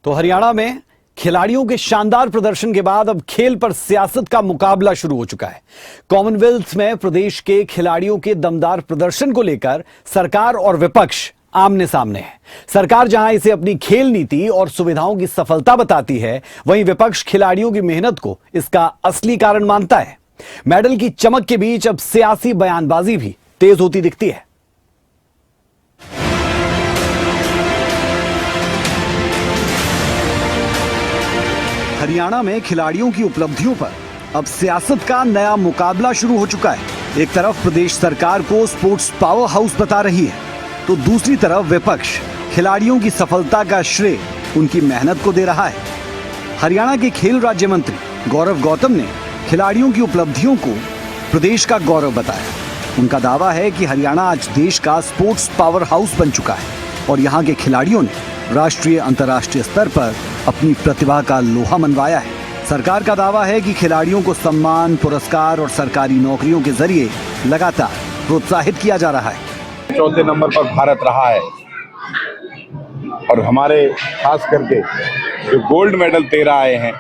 तो हरियाणा में खिलाड़ियों के शानदार प्रदर्शन के बाद अब खेल पर सियासत का मुकाबला शुरू हो चुका है। कॉमनवेल्थ में प्रदेश के खिलाड़ियों के दमदार प्रदर्शन को लेकर सरकार और विपक्ष आमने सामने है। सरकार जहां इसे अपनी खेल नीति और सुविधाओं की सफलता बताती है, वहीं विपक्ष खिलाड़ियों की मेहनत को इसका असली कारण मानता है। मेडल की चमक के बीच अब सियासी बयानबाजी भी तेज होती दिखती है। हरियाणा में खिलाड़ियों की उपलब्धियों पर अब सियासत का नया मुकाबला शुरू हो चुका है। एक तरफ प्रदेश सरकार को स्पोर्ट्स पावर हाउस बता रही है, तो दूसरी तरफ विपक्ष खिलाड़ियों की सफलता का श्रेय उनकी मेहनत को दे रहा है। हरियाणा के खेल राज्य मंत्री गौरव गौतम ने खिलाड़ियों की उपलब्धियों को प्रदेश का गौरव बताया। उनका दावा है कि हरियाणा आज देश का स्पोर्ट्स पावर हाउस बन चुका है और यहाँ के खिलाड़ियों ने राष्ट्रीय अंतर्राष्ट्रीय स्तर पर अपनी प्रतिभा का लोहा मनवाया है। सरकार का दावा है कि खिलाड़ियों को सम्मान, पुरस्कार और सरकारी नौकरियों के जरिए लगातार प्रोत्साहित किया जा रहा है। चौथे नंबर पर भारत रहा है और हमारे खास करके जो गोल्ड मेडल 13 आए हैं,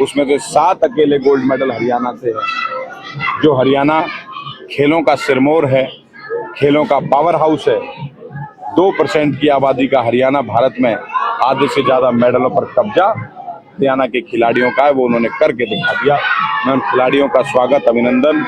उसमें से 7 अकेले गोल्ड मेडल हरियाणा से है। जो हरियाणा खेलों का सिरमौर है, खेलों का पावर हाउस है। 2% की आबादी का हरियाणा भारत में आधे से ज्यादा मेडलों पर कब्जा हरियाणा के खिलाड़ियों का है, वो उन्होंने करके दिखा दिया। मैं उन खिलाड़ियों का स्वागत, अभिनंदन,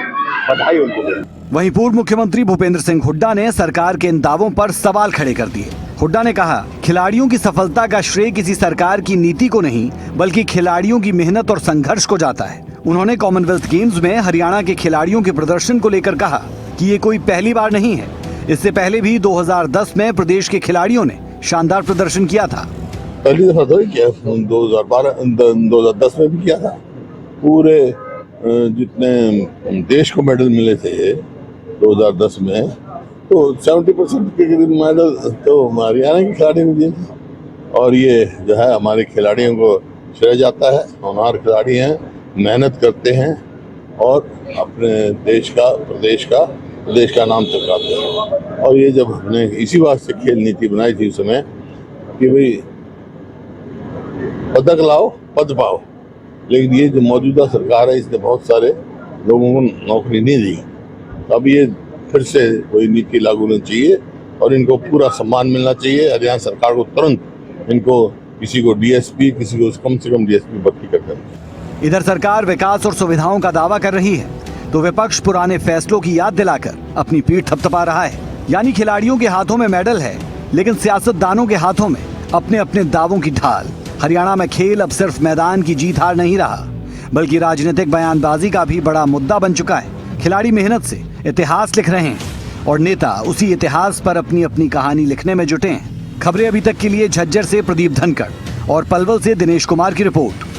बधाई उनको देता हूं। वहीं पूर्व मुख्यमंत्री भूपेंद्र सिंह हुड्डा ने सरकार के इन दावों पर सवाल खड़े कर दिए। हुड्डा ने कहा, खिलाड़ियों की सफलता का श्रेय किसी सरकार की नीति को नहीं, बल्कि खिलाड़ियों की मेहनत और संघर्ष को जाता है। उन्होंने कॉमनवेल्थ गेम्स में हरियाणा के खिलाड़ियों के प्रदर्शन को लेकर कहा कि ये कोई पहली बार नहीं है। इससे पहले भी 2010 में प्रदेश के खिलाड़ियों ने शानदार प्रदर्शन किया था। पहली दफा तो किया, 2010 में भी किया था। पूरे जितने देश को मेडल मिले थे 2010 में, तो 70% के करीब मेडल तो हरियाणा के खिलाड़ी ने दिए थे। और ये जो है हमारे खिलाड़ियों को श्रेय जाता है। हमारे खिलाड़ी हैं, मेहनत करते हैं और अपने देश का, प्रदेश का नाम चमकाते हैं। और ये जब हमने इसी वास्ते खेल नीति बनाई थी उस समय कि भाई पदक लाओ, पद पाओ, लेकिन ये जो मौजूदा सरकार है इसने बहुत सारे लोगों को नौकरी नहीं दी। अब ये फिर से कोई नीति लागू होनी चाहिए और इनको पूरा सम्मान मिलना चाहिए। हरियाणा सरकार को तुरंत इनको किसी को डीएसपी, किसी को कम से कम डीएसपी भर्ती करना चाहिए। इधर सरकार विकास और सुविधाओं का दावा कर रही है, तो विपक्ष पुराने फैसलों की याद दिलाकर अपनी पीठ थपथपा रहा है। यानी खिलाड़ियों के हाथों में मेडल है, लेकिन सियासतदानों के हाथों में अपने अपने दावों की ढाल। हरियाणा में खेल अब सिर्फ मैदान की जीत हार नहीं रहा, बल्कि राजनीतिक बयानबाजी का भी बड़ा मुद्दा बन चुका है। खिलाड़ी मेहनत से इतिहास लिख रहे हैं और नेता उसी इतिहास पर अपनी अपनी कहानी लिखने में जुटे हैं। खबरें अभी तक के लिए झज्जर से प्रदीप धनखड़ और पलवल से दिनेश कुमार की रिपोर्ट।